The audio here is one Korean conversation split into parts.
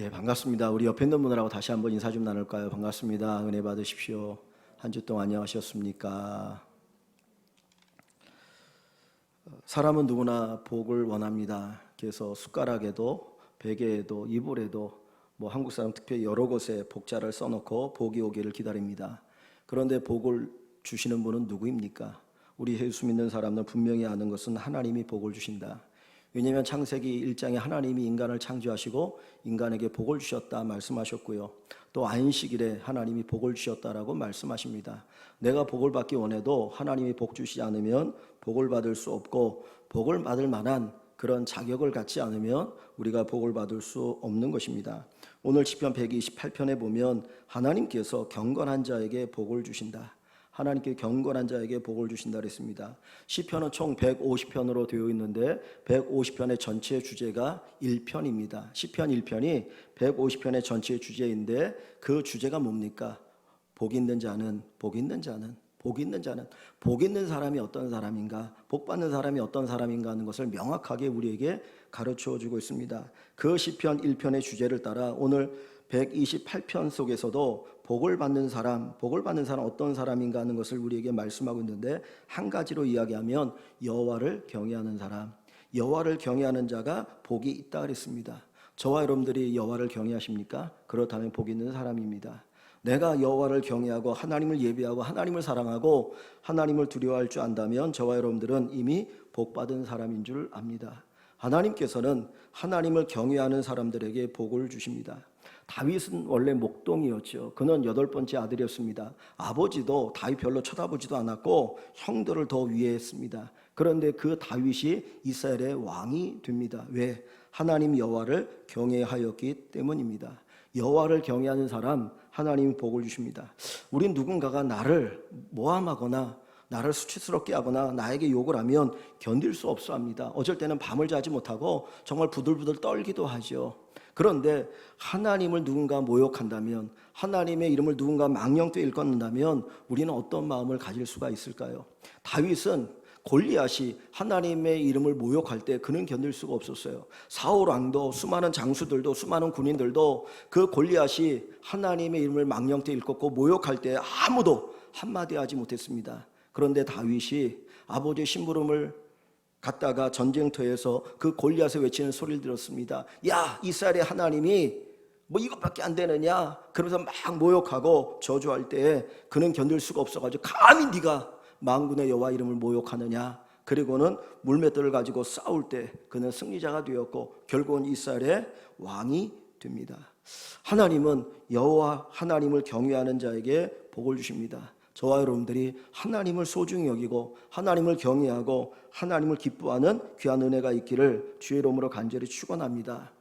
예, 반갑습니다. 우리 옆에 있는 분들하고 다시 한번 인사 좀 나눌까요? 반갑습니다. 은혜 받으십시오. 한 주 동안 안녕하셨습니까? 사람은 누구나 복을 원합니다. 그래서 숟가락에도 베개에도 이불에도 한국 사람 특별히 여러 곳에 복자를 써놓고 복이 오기를 기다립니다. 그런데 복을 주시는 분은 누구입니까? 우리 예수 믿는 사람은 분명히 아는 것은 하나님이 복을 주신다. 왜냐하면 창세기 1장에 하나님이 인간을 창조하시고 인간에게 복을 주셨다 말씀하셨고요. 또 안식일에 하나님이 복을 주셨다라고 말씀하십니다. 내가 복을 받기 원해도 하나님이 복 주시지 않으면 복을 받을 수 없고, 복을 받을 만한 그런 자격을 갖지 않으면 우리가 복을 받을 수 없는 것입니다. 오늘 시편 128편에 보면 하나님께서 경건한 자에게 복을 주신다. 하나님께 경건한 자에게 복을 주신다 그랬습니다. 시편은 총 150편으로 되어 있는데 150편의 전체 주제가 1편입니다. 시편 1편이 150편의 전체 주제인데 그 주제가 뭡니까? 복 있는 자는, 복 있는 자는, 복 있는 자는, 복 있는 사람이 어떤 사람인가, 복 받는 사람이 어떤 사람인가 하는 것을 명확하게 우리에게 가르쳐 주고 있습니다. 그 시편 1편의 주제를 따라 오늘 128편 속에서도 복을 받는 사람 어떤 사람인가 하는 것을 우리에게 말씀하고 있는데, 한 가지로 이야기하면 여호와를 경외하는 사람, 여호와를 경외하는 자가 복이 있다 그랬습니다. 저와 여러분들이 여호와를 경외하십니까? 그렇다면 복 있는 사람입니다. 내가 여호와를 경외하고 하나님을 예배하고 하나님을 사랑하고 하나님을 두려워할 줄 안다면 저와 여러분들은 이미 복받은 사람인 줄 압니다. 하나님께서는 하나님을 경외하는 사람들에게 복을 주십니다. 다윗은 원래 목동이었죠. 그는 8번째 아들이었습니다. 아버지도 다윗 별로 쳐다보지도 않았고 형들을 더 위해했습니다. 그런데 그 다윗이 이스라엘의 왕이 됩니다. 왜? 하나님 여호와를 경외하였기 때문입니다. 여호와를 경외하는 사람 하나님이 복을 주십니다. 우린 누군가가 나를 모함하거나 나를 수치스럽게 하거나 나에게 욕을 하면 견딜 수 없어 합니다. 어쩔 때는 밤을 자지 못하고 정말 부들부들 떨기도 하죠. 그런데 하나님을 누군가 모욕한다면, 하나님의 이름을 누군가 망령되이 일컫는다면 우리는 어떤 마음을 가질 수가 있을까요? 다윗은 골리앗이 하나님의 이름을 모욕할 때 그는 견딜 수가 없었어요. 사울 왕도, 수많은 장수들도, 수많은 군인들도 그 골리앗이 하나님의 이름을 망령되이 일컫고 모욕할 때 아무도 한마디 하지 못했습니다. 그런데 다윗이 아버지의 심부름을 갔다가 전쟁터에서 그 골리앗을 외치는 소리를 들었습니다. 야, 이스라엘의 하나님이 이것밖에 안 되느냐? 그러면서 막 모욕하고 저주할 때 그는 견딜 수가 없어가지고 감히 네가 만군의 여호와 이름을 모욕하느냐? 그리고는 물맷돌을 가지고 싸울 때 그는 승리자가 되었고 결국은 이스라엘의 왕이 됩니다. 하나님은 여호와 하나님을 경외하는 자에게 복을 주십니다. 저와 여러분들이 하나님을 소중히 여기고 하나님을 경외하고 하나님을 기뻐하는 귀한 은혜가 있기를 주의 이름으로 간절히 축원합니다.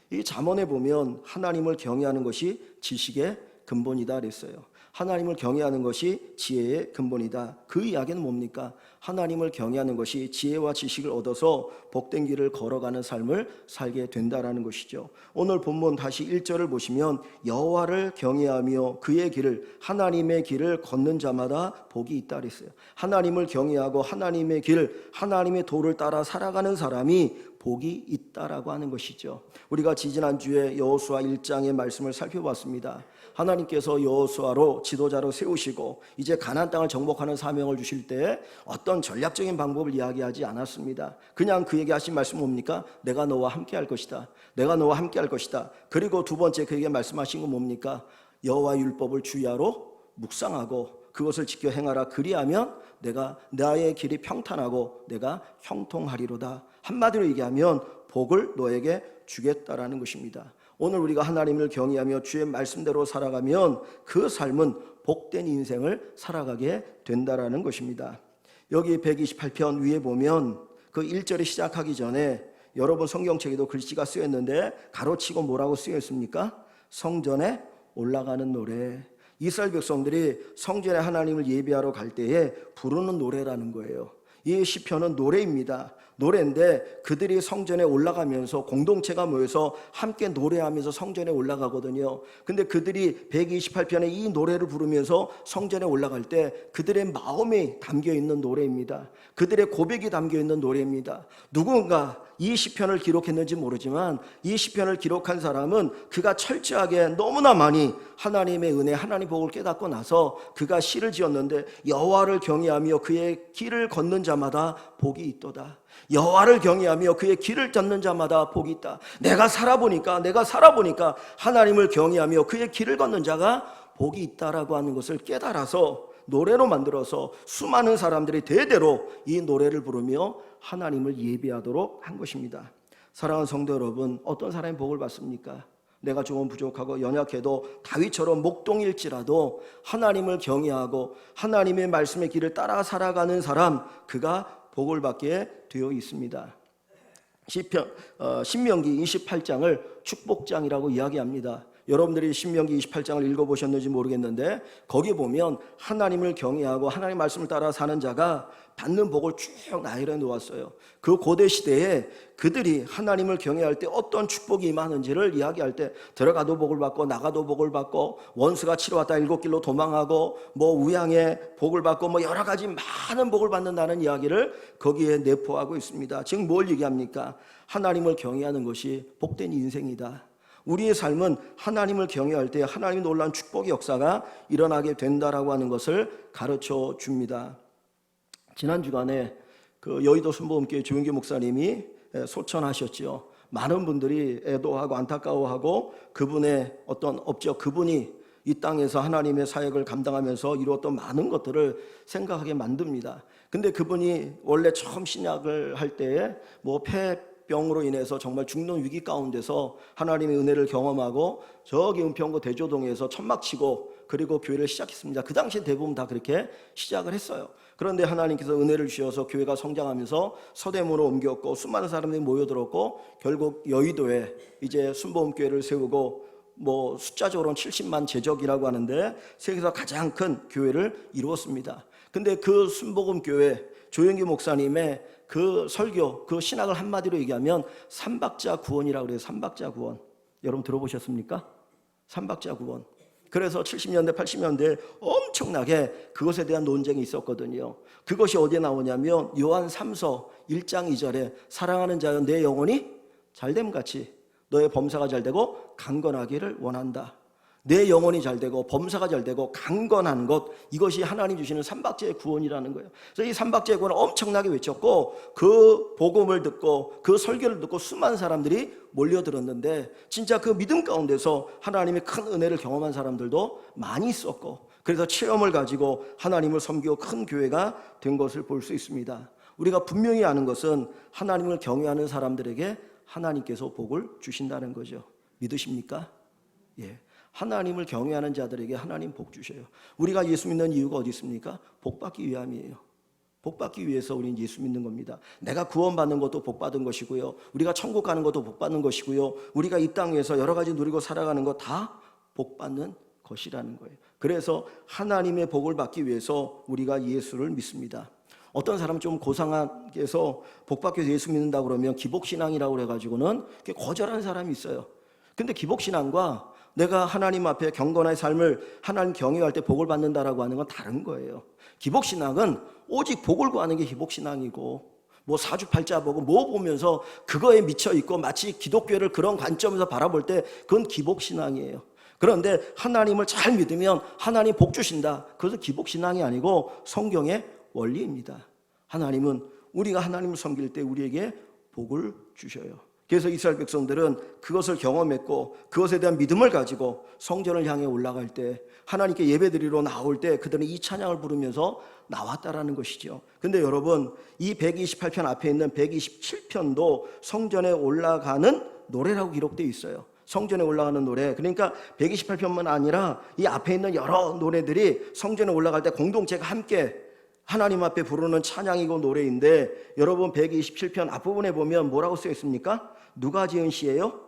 이 잠언에 보면 하나님을 경외하는 것이 지식의 근본이다 그랬어요. 하나님을 경외하는 것이 지혜의 근본이다. 그 이야기는 뭡니까? 하나님을 경외하는 것이 지혜와 지식을 얻어서 복된 길을 걸어가는 삶을 살게 된다라는 것이죠. 오늘 본문 다시 1절을 보시면 여호와를 경외하며 그의 길을, 하나님의 길을 걷는 자마다 복이 있다 그랬어요. 하나님을 경외하고 하나님의 길, 하나님의 도를 따라 살아가는 사람이 복이 있다라고 하는 것이죠. 우리가 지지난주에 여호수아 1장의 말씀을 살펴봤습니다. 하나님께서 여호수아로 지도자로 세우시고 이제 가나안 땅을 정복하는 사명을 주실 때 어떤 전략적인 방법을 이야기하지 않았습니다. 그냥 그에게 하신 말씀은 뭡니까? 내가 너와 함께 할 것이다. 내가 너와 함께 할 것이다. 그리고 두 번째 그에게 말씀하신 건 뭡니까? 여호와 율법을 주야로 묵상하고 그것을 지켜 행하라. 그리하면 내가 나의 길이 평탄하고 내가 형통하리로다. 한마디로 얘기하면 복을 너에게 주겠다라는 것입니다. 오늘 우리가 하나님을 경외하며 주의 말씀대로 살아가면 그 삶은 복된 인생을 살아가게 된다라는 것입니다. 여기 128편 위에 보면 그 1절이 시작하기 전에 여러분 성경책에도 글씨가 쓰였는데 가로치고 뭐라고 쓰여 있습니까? 성전에 올라가는 노래. 이스라엘 백성들이 성전에 하나님을 예배하러 갈 때에 부르는 노래라는 거예요. 이 시편은 노래입니다. 노래인데 그들이 성전에 올라가면서 공동체가 모여서 함께 노래하면서 성전에 올라가거든요. 근데 그들이 128편의 이 노래를 부르면서 성전에 올라갈 때 그들의 마음이 담겨있는 노래입니다. 그들의 고백이 담겨있는 노래입니다. 누군가 이 시편을 기록했는지 모르지만 이 시편을 기록한 사람은 그가 철저하게 너무나 많이 하나님의 은혜, 하나님 복을 깨닫고 나서 그가 시를 지었는데 여호와를 경외하며 그의 길을 걷는 자마다 복이 있도다. 여호와를 경외하며 그의 길을 걷는 자마다 복이 있다. 내가 살아보니까 하나님을 경외하며 그의 길을 걷는 자가 복이 있다라고 하는 것을 깨달아서 노래로 만들어서 수많은 사람들이 대대로 이 노래를 부르며 하나님을 예배하도록 한 것입니다. 사랑하는 성도 여러분, 어떤 사람이 복을 받습니까? 내가 조금 부족하고 연약해도 다윗처럼 목동일지라도 하나님을 경외하고 하나님의 말씀의 길을 따라 살아가는 사람, 그가 복을 받게 되어 있습니다. 신명기 28장을 축복장이라고 이야기합니다. 여러분들이 신명기 28장을 읽어보셨는지 모르겠는데 거기 보면 하나님을 경외하고 하나님의 말씀을 따라 사는 자가 받는 복을 쭉 나열해 놓았어요. 그 고대 시대에 그들이 하나님을 경외할 때 어떤 축복이 임하는지를 이야기할 때 들어가도 복을 받고 나가도 복을 받고 원수가 치러 왔다 일곱 길로 도망하고 우양에 복을 받고 여러 가지 많은 복을 받는다는 이야기를 거기에 내포하고 있습니다. 지금 뭘 얘기합니까? 하나님을 경외하는 것이 복된 인생이다. 우리의 삶은 하나님을 경외할 때 하나님의 놀라운 축복의 역사가 일어나게 된다라고 하는 것을 가르쳐 줍니다. 지난 주간에 그 여의도 순복음교회 조윤기 목사님이 소천하셨죠. 많은 분들이 애도하고 안타까워하고 그분의 어떤 업적, 그분이 이 땅에서 하나님의 사역을 감당하면서 이루었던 많은 것들을 생각하게 만듭니다. 근데 그분이 원래 처음 신약을 할 때에 폐병으로 인해서 정말 죽는 위기 가운데서 하나님의 은혜를 경험하고 저기 은평구 대조동에서 천막 치고 그리고 교회를 시작했습니다. 그 당시 대부분 다 그렇게 시작을 했어요. 그런데 하나님께서 은혜를 주셔서 교회가 성장하면서 서대문으로 옮겼고 수많은 사람들이 모여들었고 결국 여의도에 이제 순복음교회를 세우고 숫자적으로는 70만 제적이라고 하는데 세계에서 가장 큰 교회를 이루었습니다. 근데 그 순복음교회 조영기 목사님의 그 설교, 그 신학을 한마디로 얘기하면 삼박자 구원이라고 그래요. 삼박자 구원. 여러분 들어보셨습니까? 삼박자 구원. 그래서 70년대, 80년대에 엄청나게 그것에 대한 논쟁이 있었거든요. 그것이 어디에 나오냐면 요한 3서 1장 2절에 사랑하는 자여 내 영혼이 잘됨같이 너의 범사가 잘되고 강건하기를 원한다. 내 영혼이 잘되고 범사가 잘되고 강건한 것, 이것이 하나님 주시는 삼박제의 구원이라는 거예요. 그래서 이 삼박제의 구원을 엄청나게 외쳤고 그 복음을 듣고 그 설교를 듣고 수많은 사람들이 몰려들었는데 진짜 그 믿음 가운데서 하나님의 큰 은혜를 경험한 사람들도 많이 있었고 그래서 체험을 가지고 하나님을 섬기고 큰 교회가 된 것을 볼 수 있습니다. 우리가 분명히 아는 것은 하나님을 경외하는 사람들에게 하나님께서 복을 주신다는 거죠. 믿으십니까? 예. 하나님을 경외하는 자들에게 하나님 복 주셔요. 우리가 예수 믿는 이유가 어디 있습니까? 복 받기 위함이에요. 복 받기 위해서 우리는 예수 믿는 겁니다. 내가 구원받는 것도 복 받은 것이고요. 우리가 천국 가는 것도 복 받는 것이고요. 우리가 이 땅에서 여러 가지 누리고 살아가는 것 다 복 받는 것이라는 거예요. 그래서 하나님의 복을 받기 위해서 우리가 예수를 믿습니다. 어떤 사람은 좀 고상하게 해서 복 받기 위해서 예수 믿는다고 그러면 기복신앙이라고 해가지고는 거절하는 사람이 있어요. 근데 기복신앙과 내가 하나님 앞에 경건한 삶을 하나님 경외할 때 복을 받는다라고 하는 건 다른 거예요. 기복신앙은 오직 복을 구하는 게 기복신앙이고 사주팔자보고 보면서 그거에 미쳐있고 마치 기독교를 그런 관점에서 바라볼 때 그건 기복신앙이에요. 그런데 하나님을 잘 믿으면 하나님 복 주신다. 그것은 기복신앙이 아니고 성경의 원리입니다. 하나님은 우리가 하나님을 섬길 때 우리에게 복을 주셔요. 그래서 이스라엘 백성들은 그것을 경험했고 그것에 대한 믿음을 가지고 성전을 향해 올라갈 때 하나님께 예배드리러 나올 때 그들은 이 찬양을 부르면서 나왔다라는 것이죠. 근데 여러분 이 128편 앞에 있는 127편도 성전에 올라가는 노래라고 기록되어 있어요. 성전에 올라가는 노래. 그러니까 128편만 아니라 이 앞에 있는 여러 노래들이 성전에 올라갈 때 공동체가 함께 하나님 앞에 부르는 찬양이고 노래인데 여러분 127편 앞부분에 보면 뭐라고 쓰여 있습니까? 누가 지은 시예요?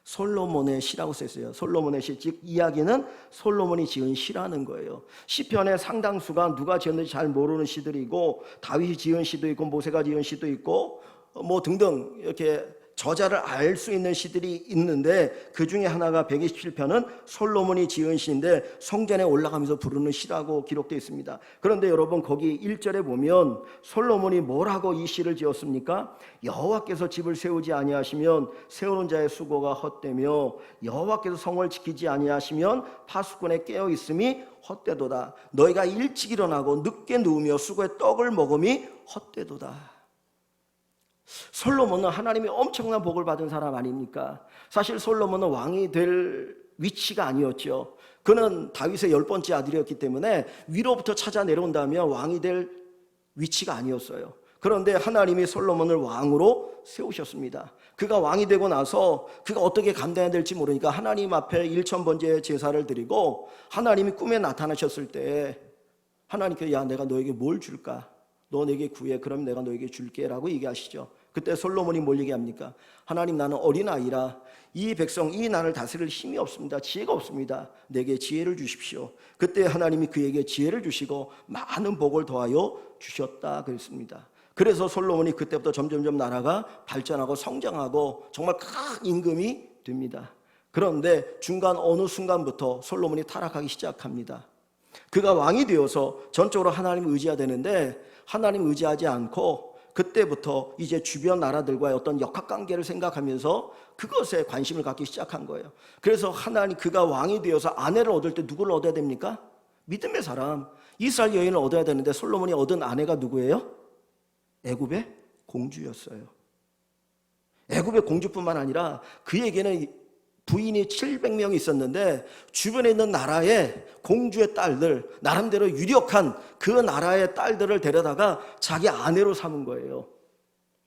솔로몬의 시라고 써 있어요. 솔로몬의 시, 즉 이야기는 솔로몬이 지은 시라는 거예요. 시편의 상당수가 누가 지었는지 잘 모르는 시들이고 다윗이 지은 시도 있고 모세가 지은 시도 있고 등등 이렇게 저자를 알 수 있는 시들이 있는데 그 중에 하나가 127편은 솔로몬이 지은 시인데 성전에 올라가면서 부르는 시라고 기록되어 있습니다. 그런데 여러분 거기 1절에 보면 솔로몬이 뭐라고 이 시를 지었습니까? 여호와께서 집을 세우지 아니하시면 세우는 자의 수고가 헛되며 여호와께서 성을 지키지 아니하시면 파수꾼의 깨어 있음이 헛되도다. 너희가 일찍 일어나고 늦게 누우며 수고의 떡을 먹음이 헛되도다. 솔로몬은 하나님이 엄청난 복을 받은 사람 아닙니까? 사실 솔로몬은 왕이 될 위치가 아니었죠. 그는 다윗의 10번째 아들이었기 때문에 위로부터 찾아 내려온다면 왕이 될 위치가 아니었어요. 그런데 하나님이 솔로몬을 왕으로 세우셨습니다. 그가 왕이 되고 나서 그가 어떻게 감당해야 될지 모르니까 하나님 앞에 1000번째 제사를 드리고 하나님이 꿈에 나타나셨을 때 하나님께서 야 내가 너에게 뭘 줄까? 너 내게 구해 그럼 내가 너에게 줄게 라고 얘기하시죠. 그때 솔로몬이 뭘 얘기합니까? 하나님 나는 어린아이라 이 백성 이 나라를 다스릴 힘이 없습니다. 지혜가 없습니다. 내게 지혜를 주십시오. 그때 하나님이 그에게 지혜를 주시고 많은 복을 더하여 주셨다 그랬습니다. 그래서 솔로몬이 그때부터 점점점 나라가 발전하고 성장하고 정말 큰 임금이 됩니다. 그런데 중간 어느 순간부터 솔로몬이 타락하기 시작합니다. 그가 왕이 되어서 전적으로 하나님을 의지해야 되는데 하나님 의지하지 않고 그때부터 이제 주변 나라들과의 어떤 역학관계를 생각하면서 그것에 관심을 갖기 시작한 거예요. 그래서 하나님 그가 왕이 되어서 아내를 얻을 때 누구를 얻어야 됩니까? 믿음의 사람 이스라엘 여인을 얻어야 되는데 솔로몬이 얻은 아내가 누구예요? 애굽의 공주였어요. 애굽의 공주뿐만 아니라 그에게는 부인이 700명이 있었는데 주변에 있는 나라의 공주의 딸들 나름대로 유력한 그 나라의 딸들을 데려다가 자기 아내로 삼은 거예요.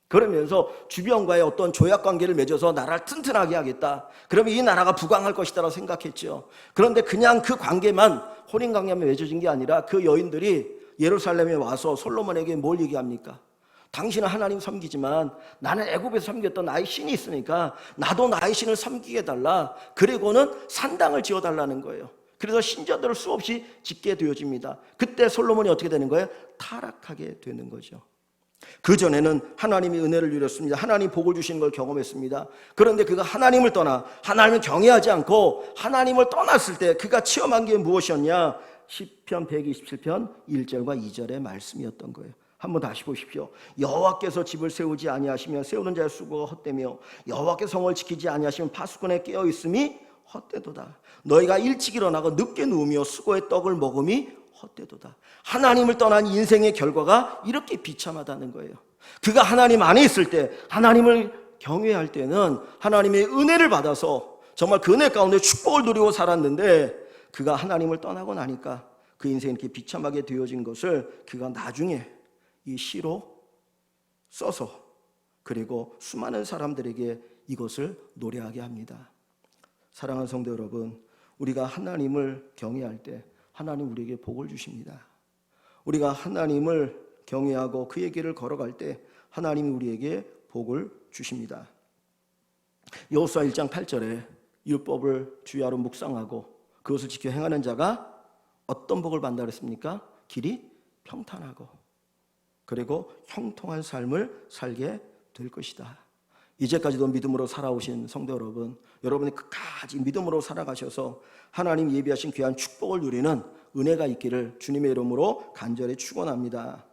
그러면서 주변과의 어떤 조약관계를 맺어서 나라를 튼튼하게 하겠다. 그러면 이 나라가 부강할 것이다라고 생각했죠. 그런데 그냥 그 관계만 혼인관계만 맺어진 게 아니라 그 여인들이 예루살렘에 와서 솔로몬에게 뭘 얘기합니까? 당신은 하나님 섬기지만 나는 애굽에서 섬겼던 나의 신이 있으니까 나도 나의 신을 섬기게 해달라. 그리고는 산당을 지어달라는 거예요. 그래서 신전들을 수없이 짓게 되어집니다. 그때 솔로몬이 어떻게 되는 거예요? 타락하게 되는 거죠. 그전에는 하나님이 은혜를 누렸습니다. 하나님 복을 주시는 걸 경험했습니다. 그런데 그가 하나님을 떠나 하나님을 경외하지 않고 하나님을 떠났을 때 그가 체험한 게 무엇이었냐? 시편 127편 1절과 2절의 말씀이었던 거예요. 한번 다시 보십시오. 여호와께서 집을 세우지 아니하시면 세우는 자의 수고가 헛되며 여호와께서 성을 지키지 아니하시면 파수꾼에 깨어 있음이 헛되도다. 너희가 일찍 일어나고 늦게 누우며 수고의 떡을 먹음이 헛되도다. 하나님을 떠난 인생의 결과가 이렇게 비참하다는 거예요. 그가 하나님 안에 있을 때 하나님을 경외할 때는 하나님의 은혜를 받아서 정말 그 은혜 가운데 축복을 누리고 살았는데 그가 하나님을 떠나고 나니까 그 인생이 이렇게 비참하게 되어진 것을 그가 나중에 이 시로 써서 그리고 수많은 사람들에게 이것을 노래하게 합니다. 사랑하는 성도 여러분, 우리가 하나님을 경외할 때 하나님 우리에게 복을 주십니다. 우리가 하나님을 경외하고 그의 길을 걸어갈 때 하나님이 우리에게 복을 주십니다. 여호수아 1장 8절에 율법을 주야로 묵상하고 그것을 지켜 행하는 자가 어떤 복을 받는다 그랬습니까? 길이 평탄하고 그리고 형통한 삶을 살게 될 것이다. 이제까지도 믿음으로 살아오신 성도 여러분, 여러분이 끝까지 믿음으로 살아가셔서 하나님 예비하신 귀한 축복을 누리는 은혜가 있기를 주님의 이름으로 간절히 축원합니다.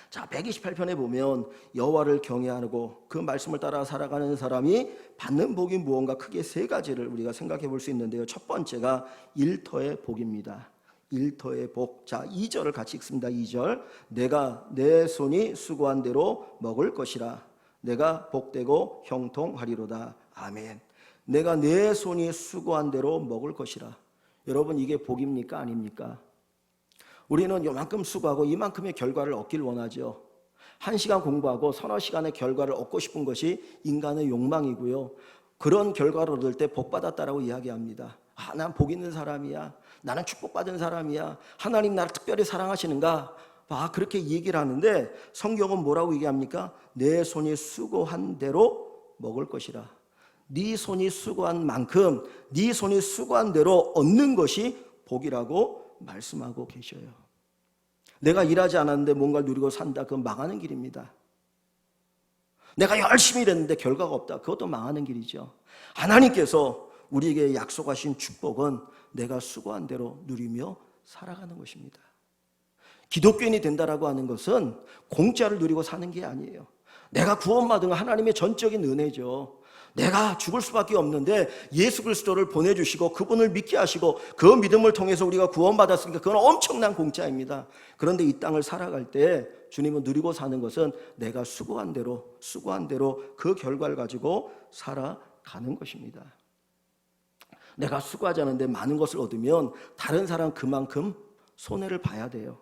자, 128편에 보면 여호와를 경외하고 그 말씀을 따라 살아가는 사람이 받는 복이 무언가 크게 세 가지를 우리가 생각해 볼 수 있는데요. 첫 번째가 일터의 복입니다. 일터의 복. 자, 2절을 같이 읽습니다. 2절. 내가 내 손이 수고한 대로 먹을 것이라. 내가 복되고 형통하리로다. 아멘. 내가 내 손이 수고한 대로 먹을 것이라. 여러분, 이게 복입니까? 아닙니까? 우리는 요만큼 수고하고 이만큼의 결과를 얻길 원하죠. 1시간 공부하고 서너 시간의 결과를 얻고 싶은 것이 인간의 욕망이고요. 그런 결과를 얻을 때 복받았다라고 이야기합니다. 아, 난 복 있는 사람이야. 나는 축복받은 사람이야. 하나님 나를 특별히 사랑하시는가? 아, 그렇게 얘기를 하는데 성경은 뭐라고 얘기합니까? 내 손이 수고한 대로 먹을 것이라. 네 손이 수고한 만큼 네 손이 수고한 대로 얻는 것이 복이라고 말씀하고 계셔요. 내가 일하지 않았는데 뭔가를 누리고 산다. 그건 망하는 길입니다. 내가 열심히 일했는데 결과가 없다. 그것도 망하는 길이죠. 하나님께서 우리에게 약속하신 축복은 내가 수고한 대로 누리며 살아가는 것입니다. 기독교인이 된다라고 하는 것은 공짜를 누리고 사는 게 아니에요. 내가 구원받은 건 하나님의 전적인 은혜죠. 내가 죽을 수밖에 없는데 예수 그리스도를 보내주시고 그분을 믿게 하시고 그 믿음을 통해서 우리가 구원받았으니까 그건 엄청난 공짜입니다. 그런데 이 땅을 살아갈 때 주님은 누리고 사는 것은 내가 수고한 대로 그 결과를 가지고 살아가는 것입니다. 내가 수고하지 않은데 많은 것을 얻으면 다른 사람 그만큼 손해를 봐야 돼요.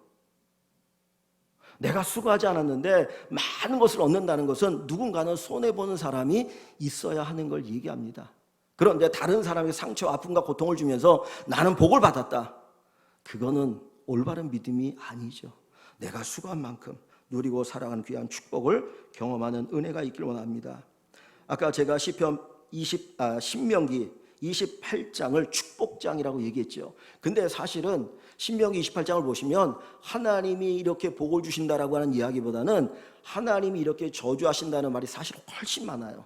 내가 수고하지 않았는데 많은 것을 얻는다는 것은 누군가는 손해보는 사람이 있어야 하는 걸 얘기합니다. 그런데 다른 사람에게 상처, 아픔과 고통을 주면서 나는 복을 받았다. 그거는 올바른 믿음이 아니죠. 내가 수고한 만큼 누리고 살아가는 귀한 축복을 경험하는 은혜가 있길 원합니다. 아까 제가 신명기 28장을 축복장이라고 얘기했죠. 근데 사실은 신명기 28장을 보시면 하나님이 이렇게 복을 주신다라고 하는 이야기보다는 하나님이 이렇게 저주하신다는 말이 사실 훨씬 많아요.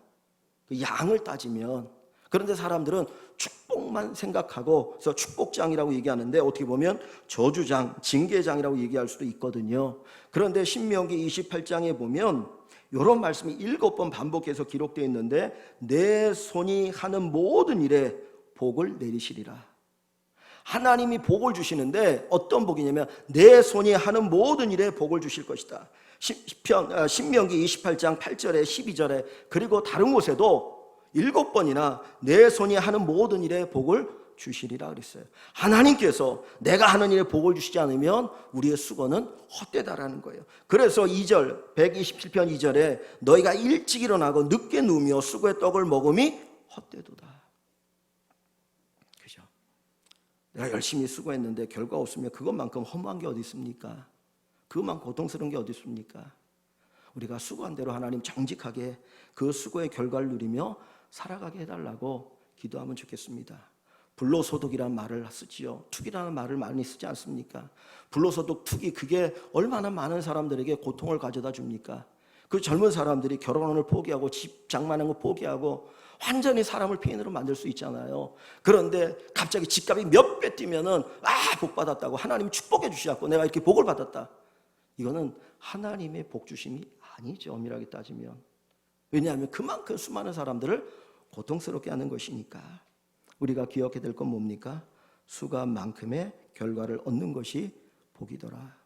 양을 따지면. 그런데 사람들은 축복만 생각하고 그래서 축복장이라고 얘기하는데 어떻게 보면 저주장, 징계장이라고 얘기할 수도 있거든요. 그런데 신명기 28장에 보면 이런 말씀이 7번 반복해서 기록되어 있는데 내 손이 하는 모든 일에 복을 내리시리라. 하나님이 복을 주시는데 어떤 복이냐면 내 손이 하는 모든 일에 복을 주실 것이다. 신명기 28장 8절에 12절에 그리고 다른 곳에도 7번이나 내 손이 하는 모든 일에 복을 주시리라 그랬어요. 하나님께서 내가 하는 일에 복을 주시지 않으면 우리의 수고는 헛되다라는 거예요. 그래서 2절 127편 2절에 너희가 일찍 일어나고 늦게 누우며 수고의 떡을 먹음이 헛되도다. 그죠? 내가 열심히 수고했는데 결과 없으면 그것만큼 허무한 게 어디 있습니까? 그것만 고통스러운 게 어디 있습니까? 우리가 수고한 대로 하나님 정직하게 그 수고의 결과를 누리며 살아가게 해달라고 기도하면 좋겠습니다. 불로소득이라는 말을 쓰지요. 투기라는 말을 많이 쓰지 않습니까? 불로소득, 투기, 그게 얼마나 많은 사람들에게 고통을 가져다 줍니까? 그 젊은 사람들이 결혼을 포기하고 집 장만한 거 포기하고 완전히 사람을 피인으로 만들 수 있잖아요. 그런데 갑자기 집값이 몇 배 뛰면은 복 받았다고 하나님이 축복해 주시고 내가 이렇게 복을 받았다. 이거는 하나님의 복 주심이 아니죠. 엄밀하게 따지면. 왜냐하면 그만큼 수많은 사람들을 고통스럽게 하는 것이니까. 우리가 기억해야 될 건 뭡니까? 수고한 만큼의 결과를 얻는 것이 복이더라.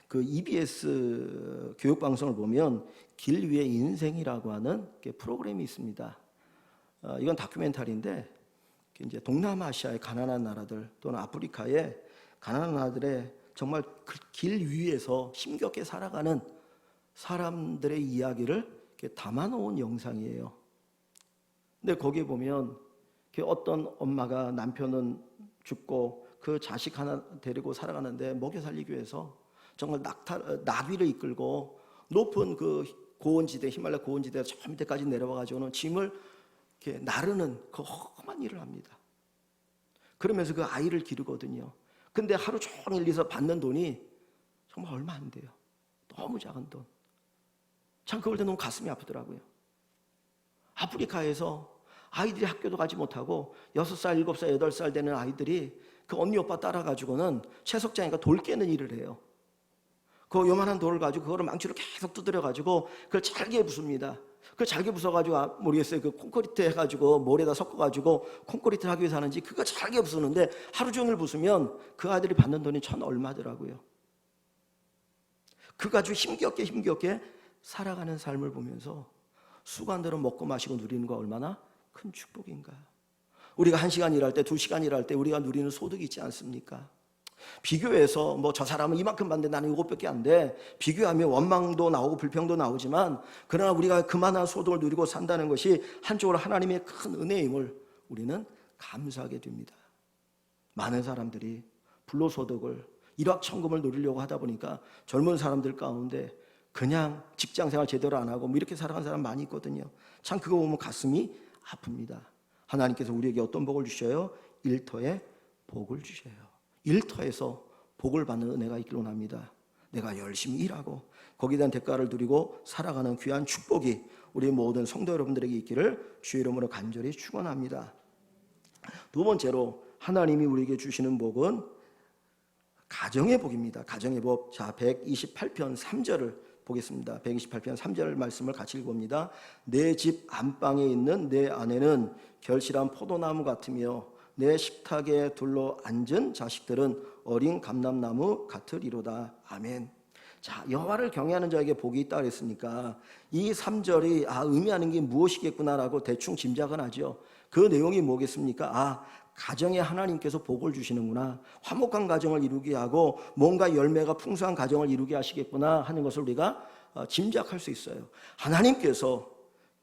그 EBS 교육방송을 보면 길 위의 인생이라고 하는 프로그램이 있습니다. 이건 다큐멘터리인데 이제 동남아시아의 가난한 나라들 또는 아프리카의 가난한 나라들의 정말 그 길 위에서 힘겹게 살아가는 사람들의 이야기를 이렇게 담아놓은 영상이에요. 근데 거기에 보면 어떤 엄마가 남편은 죽고 그 자식 하나 데리고 살아가는데 먹여 살리기 위해서 정말 나귀를 이끌고 높은 그 고원지대, 히말라야 고원지대 저 밑에까지 내려와가지고는 짐을 이렇게 나르는 그 험한 일을 합니다. 그러면서 그 아이를 기르거든요. 근데 하루 종일 일해서 받는 돈이 정말 얼마 안 돼요. 너무 작은 돈. 참 그걸 때 너무 가슴이 아프더라고요. 아프리카에서 아이들이 학교도 가지 못하고 6살, 7살, 8살 되는 아이들이 그 언니 오빠 따라가지고는 채석장이니까 돌 깨는 일을 해요. 그 요만한 돌을 가지고 그거를 망치로 계속 두드려가지고 그걸 잘게 부숩니다. 그걸 잘게 부숴가지고 모르겠어요. 그 콘크리트 해가지고 모래에다 섞어가지고 콘크리트를 하기 위해서 하는지 그거 잘게 부수는데 하루 종일 부수면 그 아이들이 받는 돈이 1,000 얼마더라고요. 그 가지고 힘겹게 살아가는 삶을 보면서 수고한 대로 먹고 마시고 누리는 거 얼마나 큰 축복인가. 우리가 1시간 일할 때 2시간 일할 때 우리가 누리는 소득이 있지 않습니까? 비교해서 저 사람은 이만큼 받는데 나는 이것밖에 안 돼. 비교하면 원망도 나오고 불평도 나오지만 그러나 우리가 그만한 소득을 누리고 산다는 것이 한쪽으로 하나님의 큰 은혜임을 우리는 감사하게 됩니다. 많은 사람들이 불로소득을 일확천금을 누리려고 하다 보니까 젊은 사람들 가운데 그냥 직장생활 제대로 안 하고 이렇게 살아가는 사람 많이 있거든요. 참 그거 보면 가슴이 아픕니다. 하나님께서 우리에게 어떤 복을 주셔요? 일터에 복을 주셔요. 일터에서 복을 받는 은혜가 있기를 원합니다. 내가 열심히 일하고 거기에 대한 대가를 누리고 살아가는 귀한 축복이 우리 모든 성도 여러분들에게 있기를 주의 이름으로 간절히 축원합니다. 두 번째로 하나님이 우리에게 주시는 복은 가정의 복입니다. 가정의 복. 자, 128편 3절을 보겠습니다. 128편 3절 말씀을 같이 읽어봅니다. 내 집 안방에 있는 내 아내는 결실한 포도나무 같으며 내 식탁에 둘러 앉은 자식들은 어린 감람나무 같으리로다. 아멘. 자, 여호와를 경외하는 자에게 복이 있다 그랬으니까 이 3절이 의미하는 게 무엇이겠구나라고 대충 짐작은 하죠. 그 내용이 뭐겠습니까? 가정에 하나님께서 복을 주시는구나, 화목한 가정을 이루게 하고 뭔가 열매가 풍성한 가정을 이루게 하시겠구나 하는 것을 우리가 짐작할 수 있어요. 하나님께서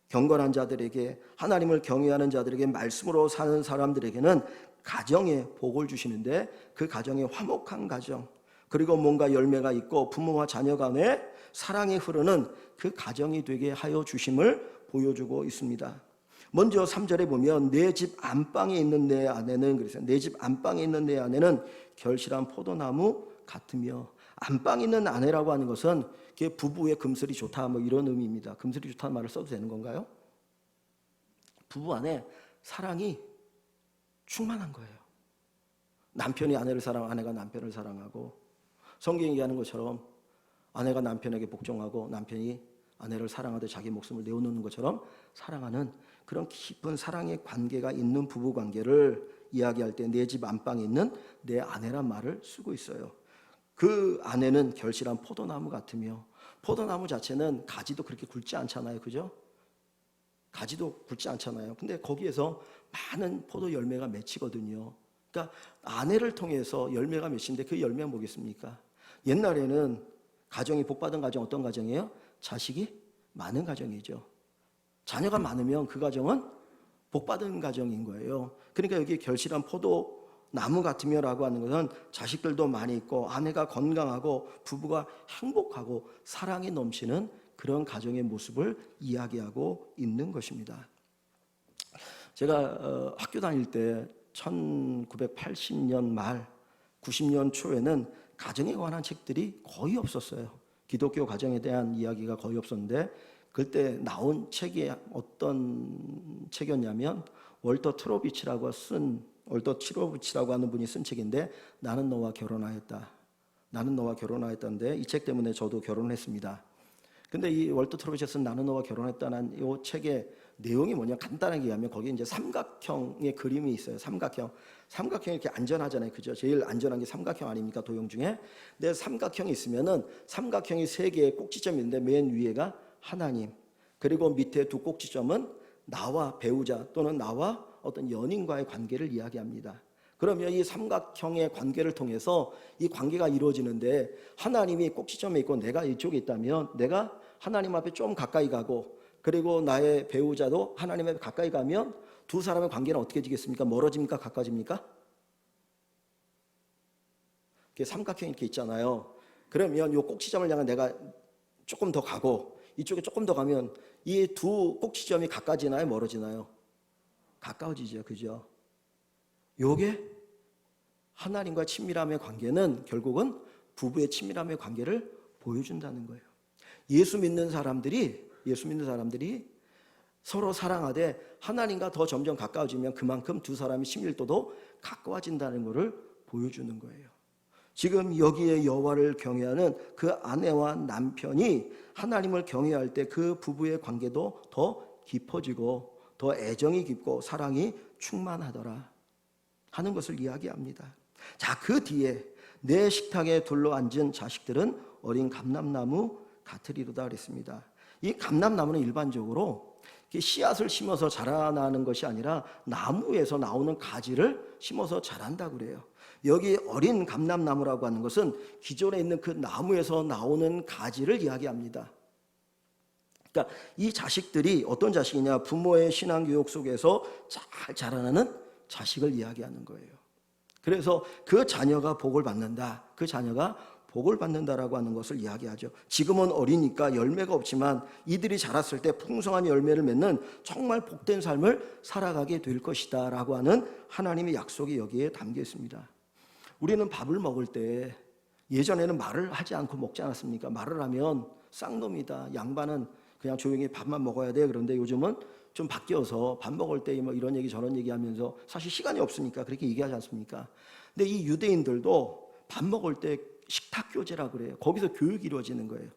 경건한 자들에게, 하나님을 경외하는 자들에게, 말씀으로 사는 사람들에게는 가정에 복을 주시는데, 그 가정에 화목한 가정, 그리고 뭔가 열매가 있고 부모와 자녀 간에 사랑이 흐르는 그 가정이 되게 하여 주심을 보여주고 있습니다. 먼저 3절에 보면 내 집 안방에 있는 내 아내는, 그래서 내 집 안방에 있는 내 아내는 결실한 포도나무 같으며, 안방에 있는 아내라고 하는 것은 부부의 금슬이 좋다 뭐 이런 의미입니다. 금슬이 좋다는 말을 써도 되는 건가요? 부부 안에 사랑이 충만한 거예요. 남편이 아내를 사랑하고 아내가 남편을 사랑하고, 성경이 얘기하는 것처럼 아내가 남편에게 복종하고 남편이 아내를 사랑하되 자기 목숨을 내어놓는 것처럼 사랑하는 그런 깊은 사랑의 관계가 있는 부부 관계를 이야기할 때 내 집 안방에 있는 내 아내란 말을 쓰고 있어요. 그 아내는 결실한 포도나무 같으며, 포도나무 자체는 가지도 그렇게 굵지 않잖아요, 그죠? 가지도 굵지 않잖아요. 근데 거기에서 많은 포도 열매가 맺히거든요. 그러니까 아내를 통해서 열매가 맺히는데 그 열매가 뭐겠습니까? 옛날에는 가정이 복받은 가정 어떤 가정이에요? 자식이 많은 가정이죠. 자녀가 많으면 그 가정은 복받은 가정인 거예요. 그러니까 여기 결실한 포도나무 같으며라고 하는 것은 자식들도 많이 있고 아내가 건강하고 부부가 행복하고 사랑이 넘치는 그런 가정의 모습을 이야기하고 있는 것입니다. 제가 학교 다닐 때 1980년 말 90년 초에는 가정에 관한 책들이 거의 없었어요. 기독교 가정에 대한 이야기가 거의 없었는데, 그때 나온 책이 어떤 책이었냐면 월터 트로비치라고 하는 분이 쓴 책인데, 나는 너와 결혼하였다. 나는 너와 결혼하였다는데, 이 책 때문에 저도 결혼했습니다. 근데 이 월터 트로비치가 쓴 나는 너와 결혼했다는 이 책의 내용이 뭐냐, 간단하게 얘기하면 거기에 이제 삼각형의 그림이 있어요. 삼각형이 이렇게 안전하잖아요, 그죠? 제일 안전한 게 삼각형 아닙니까, 도형 중에? 근데 삼각형이 있으면은 삼각형이 세 개의 꼭지점이 있는데 맨 위에가 하나님, 그리고 밑에 두 꼭지점은 나와 배우자 또는 나와 어떤 연인과의 관계를 이야기합니다. 그러면 이 삼각형의 관계를 통해서 이 관계가 이루어지는데, 하나님이 꼭지점에 있고 내가 이쪽에 있다면 내가 하나님 앞에 좀 가까이 가고, 그리고 나의 배우자도 하나님 앞에 가까이 가면 두 사람의 관계는 어떻게 지겠습니까? 멀어집니까? 가까워집니까? 삼각형이 이렇게 있잖아요. 그러면 이 꼭지점을 향해 내가 조금 더 가고 이쪽에 조금 더 가면 이 두 꼭지점이 가까워지나요? 멀어지나요? 가까워지죠, 그죠? 요게 하나님과 친밀함의 관계는 결국은 부부의 친밀함의 관계를 보여준다는 거예요. 예수 믿는 사람들이 서로 사랑하되 하나님과 더 점점 가까워지면 그만큼 두 사람의 친밀도도 가까워진다는 것을 보여주는 거예요. 지금 여기에 여호와를 경외하는 그 아내와 남편이 하나님을 경외할 때 그 부부의 관계도 더 깊어지고 더 애정이 깊고 사랑이 충만하더라 하는 것을 이야기합니다. 자, 그 뒤에 내 식탁에 둘러앉은 자식들은 어린 감람나무 같으리로다 그랬습니다. 이 감람나무는 일반적으로 씨앗을 심어서 자라나는 것이 아니라 나무에서 나오는 가지를 심어서 자란다고 그래요. 여기 어린 감람나무라고 하는 것은 기존에 있는 그 나무에서 나오는 가지를 이야기합니다. 그러니까 이 자식들이 어떤 자식이냐, 부모의 신앙교육 속에서 잘 자라나는 자식을 이야기하는 거예요. 그래서 그 자녀가 복을 받는다, 그 자녀가 복을 받는다라고 하는 것을 이야기하죠. 지금은 어리니까 열매가 없지만 이들이 자랐을 때 풍성한 열매를 맺는 정말 복된 삶을 살아가게 될 것이다 라고 하는 하나님의 약속이 여기에 담겨 있습니다. 우리는 밥을 먹을 때 예전에는 말을 하지 않고 먹지 않았습니까? 말을 하면 쌍놈이다. 양반은 그냥 조용히 밥만 먹어야 돼. 그런데 요즘은 좀 바뀌어서 밥 먹을 때 뭐 이런 얘기 저런 얘기 하면서 사실 시간이 없으니까 그렇게 얘기하지 않습니까? 근데 이 유대인들도 밥 먹을 때 식탁 교제라 그래요. 거기서 교육이 이루어지는 거예요.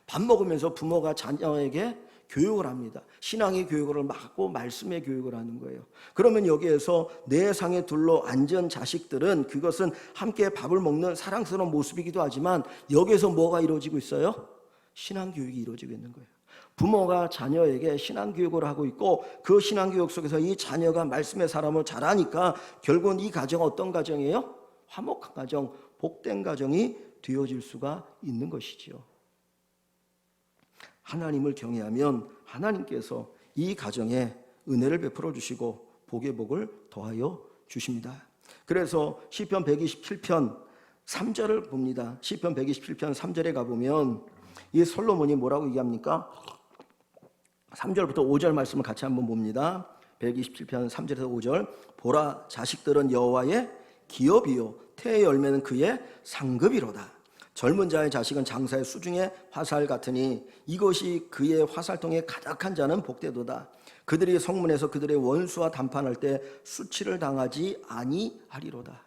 밥 먹으면서 부모가 자녀에게 교육을 합니다. 신앙의 교육을 하고 말씀의 교육을 하는 거예요. 그러면 여기에서 내 상에 둘러 앉은 자식들은 그것은 함께 밥을 먹는 사랑스러운 모습이기도 하지만 여기에서 뭐가 이루어지고 있어요? 신앙 교육이 이루어지고 있는 거예요. 부모가 자녀에게 신앙 교육을 하고 있고 그 신앙 교육 속에서 이 자녀가 말씀의 사람을 자라니까 결국은 이 가정은 어떤 가정이에요? 화목한 가정, 복된 가정이 되어질 수가 있는 것이지요. 하나님을 경외하면 하나님께서 이 가정에 은혜를 베풀어 주시고 복의 복을 더하여 주십니다. 그래서 시편 127편 3절을 봅니다. 시편 127편 3절에 가보면 이 솔로몬이 뭐라고 얘기합니까? 3절부터 5절 말씀을 같이 한번 봅니다. 127편 3절에서 5절. 보라, 자식들은 여호와의 기업이요 태의 열매는 그의 상급이로다. 젊은 자의 자식은 장사의 수중의 화살 같으니 이것이 그의 화살통에 가득한 자는 복되도다. 그들이 성문에서 그들의 원수와 담판할 때 수치를 당하지 아니하리로다.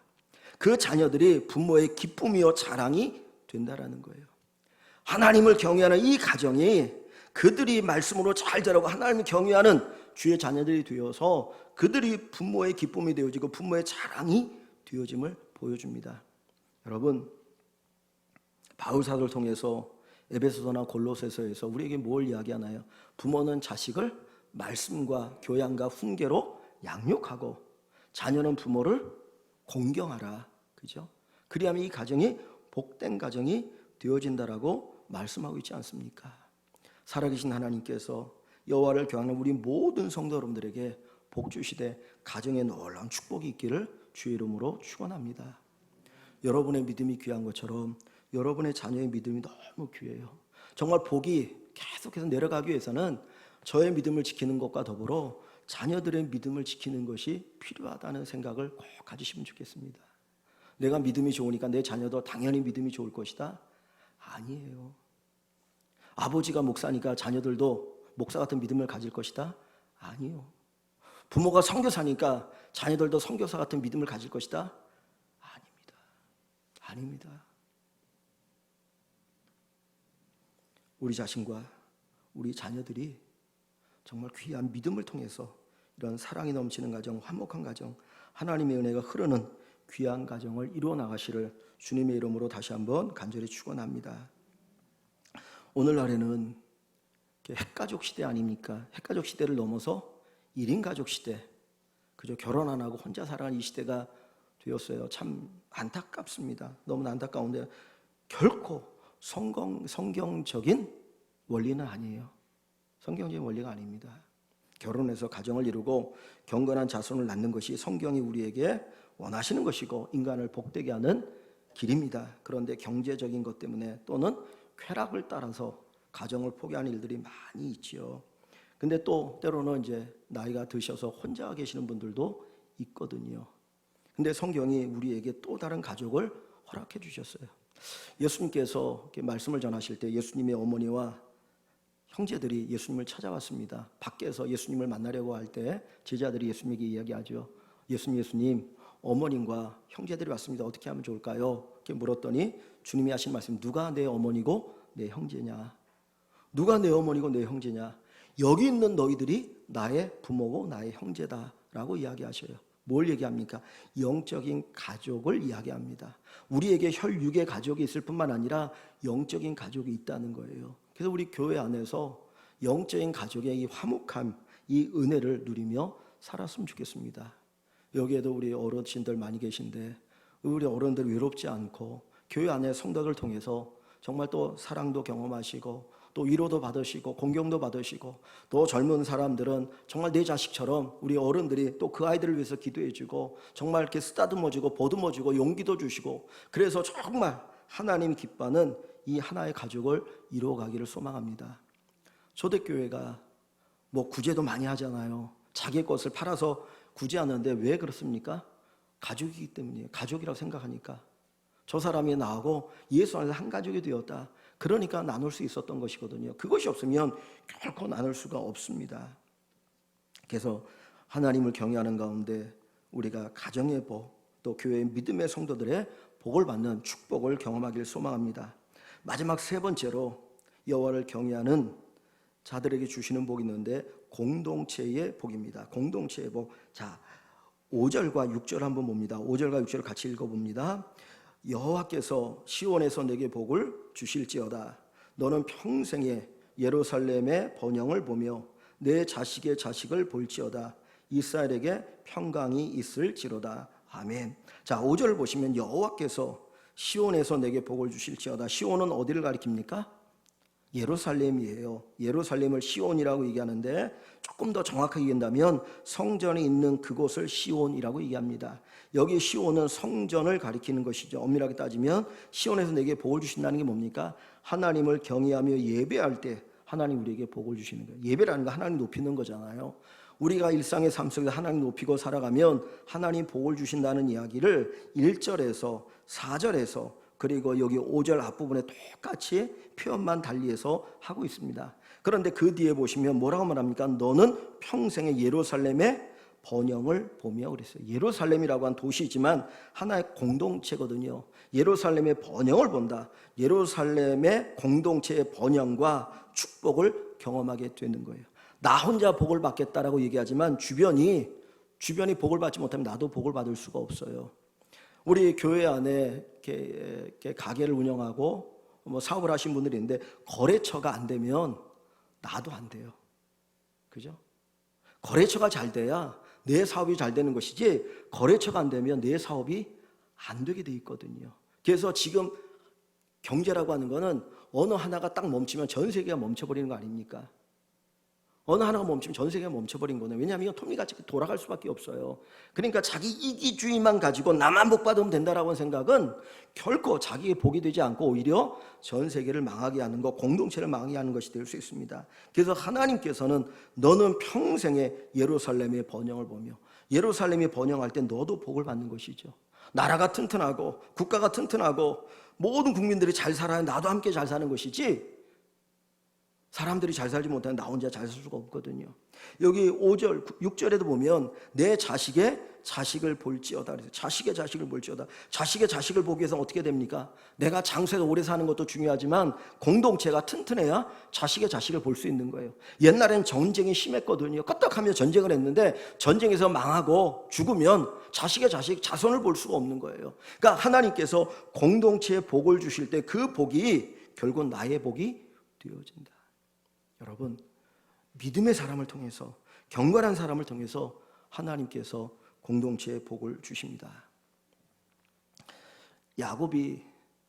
그 자녀들이 부모의 기쁨이요 자랑이 된다라는 거예요. 하나님을 경외하는 이 가정이 그들이 말씀으로 잘 자라고 하나님을 경외하는 주의 자녀들이 되어서 그들이 부모의 기쁨이 되어지고 부모의 자랑이 되어짐을 보여줍니다. 여러분, 바울사도를 통해서 에베소서나 골로새서에서 우리에게 뭘 이야기하나요? 부모는 자식을 말씀과 교양과 훈계로 양육하고 자녀는 부모를 공경하라. 그죠? 그리하면 이 가정이 복된 가정이 되어진다라고 말씀하고 있지 않습니까? 살아계신 하나님께서 여호와를 경외하는 우리 모든 성도 여러분들에게 복 주시되 가정에 놀라운 축복이 있기를 주의 이름으로 축원합니다. 여러분의 믿음이 귀한 것처럼 여러분의 자녀의 믿음이 너무 귀해요. 정말 복이 계속해서 내려가기 위해서는 저의 믿음을 지키는 것과 더불어 자녀들의 믿음을 지키는 것이 필요하다는 생각을 꼭 가지시면 좋겠습니다. 내가 믿음이 좋으니까 내 자녀도 당연히 믿음이 좋을 것이다? 아니에요. 아버지가 목사니까 자녀들도 목사 같은 믿음을 가질 것이다? 아니요. 부모가 선교사니까 자녀들도 선교사 같은 믿음을 가질 것이다? 아닙니다. 아닙니다. 우리 자신과 우리 자녀들이 정말 귀한 믿음을 통해서 이런 사랑이 넘치는 가정, 화목한 가정, 하나님의 은혜가 흐르는 귀한 가정을 이루어 나가시를 주님의 이름으로 다시 한번 간절히 축원합니다. 오늘날에는 핵가족 시대 아닙니까? 핵가족 시대를 넘어서 1인 가족 시대, 그저 결혼 안 하고 혼자 살아가는 이 시대가 되었어요. 참 안타깝습니다. 너무나 안타까운데 결코 성경적인 원리는 아니에요. 성경적인 원리가 아닙니다. 결혼해서 가정을 이루고 경건한 자손을 낳는 것이 성경이 우리에게 원하시는 것이고 인간을 복되게 하는 길입니다. 그런데 경제적인 것 때문에 또는 쾌락을 따라서 가정을 포기하는 일들이 많이 있지요. 근데 또 때로는 이제 나이가 드셔서 혼자 계시는 분들도 있거든요. 근데 성경이 우리에게 또 다른 가족을 허락해 주셨어요. 예수님께서 이렇게 말씀을 전하실 때 예수님의 어머니와 형제들이 예수님을 찾아왔습니다. 밖에서 예수님을 만나려고 할 때 제자들이 예수님에게 이야기하죠. 예수님, 어머님과 형제들이 왔습니다. 어떻게 하면 좋을까요? 이렇게 물었더니 주님이 하신 말씀, 누가 내 어머니고 내 형제냐? 누가 내 어머니고 내 형제냐? 여기 있는 너희들이 나의 부모고 나의 형제다라고 이야기하셔요. 뭘 얘기합니까? 영적인 가족을 이야기합니다. 우리에게 혈육의 가족이 있을 뿐만 아니라 영적인 가족이 있다는 거예요. 그래서 우리 교회 안에서 영적인 가족의 이 화목함, 이 은혜를 누리며 살았으면 좋겠습니다. 여기에도 우리 어르신들 많이 계신데 우리 어른들 외롭지 않고 교회 안에 성도들 통해서 정말 또 사랑도 경험하시고 또 위로도 받으시고 공경도 받으시고 또 젊은 사람들은 정말 내 자식처럼 우리 어른들이 또 그 아이들을 위해서 기도해주고 정말 이렇게 쓰다듬어주고 보듬어주고 용기도 주시고 그래서 정말 하나님 기뻐하는 이 하나의 가족을 이루어가기를 소망합니다. 초대교회가 뭐 구제도 많이 하잖아요. 자기 것을 팔아서 구제하는데 왜 그렇습니까? 가족이기 때문이에요. 가족이라고 생각하니까. 저 사람이 나하고 예수 안에서 한 가족이 되었다. 그러니까 나눌 수 있었던 것이거든요. 그것이 없으면 결코 나눌 수가 없습니다. 그래서 하나님을 경외하는 가운데 우리가 가정의 복, 또 교회의 믿음의 성도들의 복을 받는 축복을 경험하길 소망합니다. 마지막 세 번째로 여호와를 경외하는 자들에게 주시는 복이 있는데 공동체의 복입니다. 공동체의 복. 자, 5절과 6절 한번 봅니다. 5절과 6절을 같이 읽어봅니다. 여호와께서 시온에서 내게 복을 주실지어다. 너는 평생에 예루살렘의 번영을 보며 내 자식의 자식을 볼지어다. 이스라엘에게 평강이 있을지로다. 아멘. 자, 5절을 보시면 여호와께서 시온에서 내게 복을 주실지어다. 시온은 어디를 가리킵니까? 예루살렘이에요. 예루살렘을 시온이라고 얘기하는데 조금 더 정확하게 얘기한다면 성전이 있는 그곳을 시온이라고 얘기합니다. 여기 시온은 성전을 가리키는 것이죠. 엄밀하게 따지면 시온에서 내게 복을 주신다는 게 뭡니까? 하나님을 경외하며 예배할 때 하나님 우리에게 복을 주시는 거예요. 예배라는 거 하나님 높이는 거잖아요. 우리가 일상의 삶 속에서 하나님 높이고 살아가면 하나님 복을 주신다는 이야기를 1절에서 4절에서 그리고 여기 5절 앞부분에 똑같이 표현만 달리해서 하고 있습니다. 그런데 그 뒤에 보시면 뭐라고 말합니까? 너는 평생에 예루살렘의 번영을 보며 그랬어요. 예루살렘이라고 한 도시지만 하나의 공동체거든요. 예루살렘의 번영을 본다. 예루살렘의 공동체의 번영과 축복을 경험하게 되는 거예요. 나 혼자 복을 받겠다라고 얘기하지만 주변이 복을 받지 못하면 나도 복을 받을 수가 없어요. 우리 교회 안에 이렇게 가게를 운영하고 뭐 사업을 하신 분들이 있는데 거래처가 안 되면 나도 안 돼요. 그죠? 거래처가 잘 돼야 내 사업이 잘 되는 것이지 거래처가 안 되면 내 사업이 안 되게 돼 있거든요. 그래서 지금 경제라고 하는 거는 어느 하나가 딱 멈추면 전 세계가 멈춰버리는 거 아닙니까? 어느 하나가 멈추면 전 세계가 멈춰버린 거네요. 왜냐하면 이건 톱니같이 돌아갈 수밖에 없어요. 그러니까 자기 이기주의만 가지고 나만 복 받으면 된다라고 하는 생각은 결코 자기의 복이 되지 않고 오히려 전 세계를 망하게 하는 것, 공동체를 망하게 하는 것이 될 수 있습니다. 그래서 하나님께서는 너는 평생에 예루살렘의 번영을 보며 예루살렘이 번영할 때 너도 복을 받는 것이죠. 나라가 튼튼하고 국가가 튼튼하고 모든 국민들이 잘 살아야 나도 함께 잘 사는 것이지 사람들이 잘 살지 못하면 나 혼자 잘 살 수가 없거든요. 여기 5절, 6절에도 보면 내 자식의 자식을 볼지어다. 그래서 자식의 자식을 볼지어다. 자식의 자식을 보기 위해서는 어떻게 됩니까? 내가 장수해서 오래 사는 것도 중요하지만 공동체가 튼튼해야 자식의 자식을 볼 수 있는 거예요. 옛날엔 전쟁이 심했거든요. 껐떡하며 전쟁을 했는데 전쟁에서 망하고 죽으면 자식의 자식, 자손을 볼 수가 없는 거예요. 그러니까 하나님께서 공동체에 복을 주실 때 그 복이 결국 나의 복이 되어진다. 여러분, 믿음의 사람을 통해서 경건한 사람을 통해서 하나님께서 공동체에 복을 주십니다. 야곱이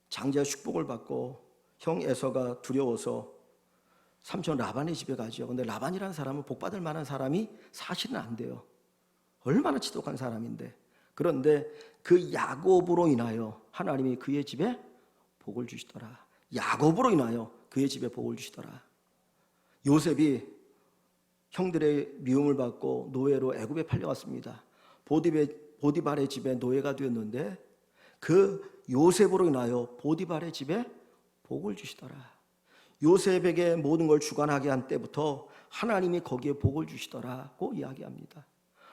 장자의 축복을 받고 형 에서가 두려워서 삼촌 라반의 집에 가죠. 근데 라반이라는 사람은 복 받을 만한 사람이 사실은 안 돼요. 얼마나 지독한 사람인데. 그런데 그 야곱으로 인하여 하나님이 그의 집에 복을 주시더라. 야곱으로 인하여 그의 집에 복을 주시더라. 요셉이 형들의 미움을 받고 노예로 애굽에 팔려갔습니다. 보디발의 집에 노예가 되었는데 그 요셉으로 인하여 보디발의 집에 복을 주시더라. 요셉에게 모든 걸 주관하게 한 때부터 하나님이 거기에 복을 주시더라고 이야기합니다.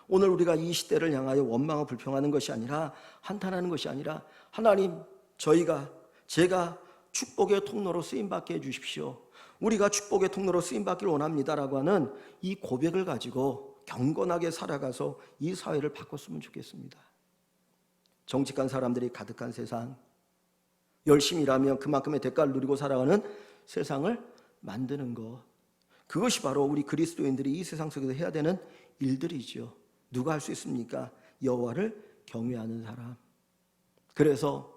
오늘 우리가 이 시대를 향하여 원망하고 불평하는 것이 아니라 한탄하는 것이 아니라 하나님 제가 축복의 통로로 쓰임받게 해주십시오. 우리가 축복의 통로로 쓰임받기를 원합니다라고 하는 이 고백을 가지고 경건하게 살아가서 이 사회를 바꿨으면 좋겠습니다. 정직한 사람들이 가득한 세상, 열심히 일하면 그만큼의 대가를 누리고 살아가는 세상을 만드는 것, 그것이 바로 우리 그리스도인들이 이 세상 속에서 해야 되는 일들이죠. 누가 할 수 있습니까? 여호와를 경외하는 사람. 그래서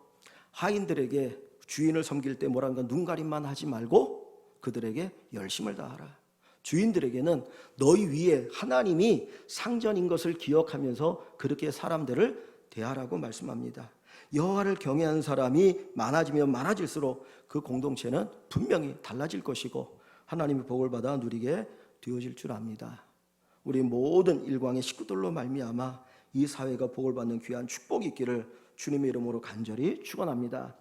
하인들에게 주인을 섬길 때 뭐라는 건 눈가림만 하지 말고 그들에게 열심을 다하라. 주인들에게는 너희 위에 하나님이 상전인 것을 기억하면서 그렇게 사람들을 대하라고 말씀합니다. 여호와를 경외하는 사람이 많아지면 많아질수록 그 공동체는 분명히 달라질 것이고 하나님의 복을 받아 누리게 되어질 줄 압니다. 우리 모든 일광의 식구들로 말미암아 이 사회가 복을 받는 귀한 축복이 있기를 주님의 이름으로 간절히 축원합니다.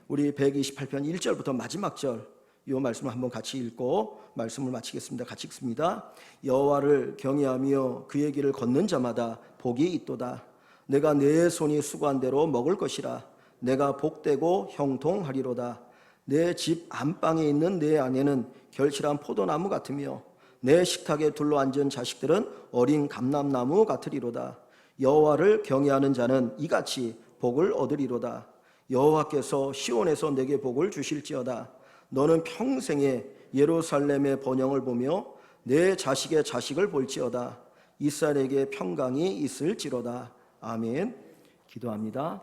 우리 128편 1절부터 마지막 절, 이 말씀을 한번 같이 읽고 말씀을 마치겠습니다. 같이 읽습니다. 여호와를 경외하며 그의 길을 걷는 자마다 복이 있도다. 내가 내 손이 수고한 대로 먹을 것이라. 내가 복되고 형통하리로다. 내 집 안방에 있는 내 아내는 결실한 포도나무 같으며 내 식탁에 둘러앉은 자식들은 어린 감람나무 같으리로다. 여호와를 경외하는 자는 이같이 복을 얻으리로다. 여호와께서 시온에서 내게 복을 주실지어다. 너는 평생에 예루살렘의 번영을 보며 내 자식의 자식을 볼지어다. 이스라엘에게 평강이 있을지로다. 아멘. 기도합니다.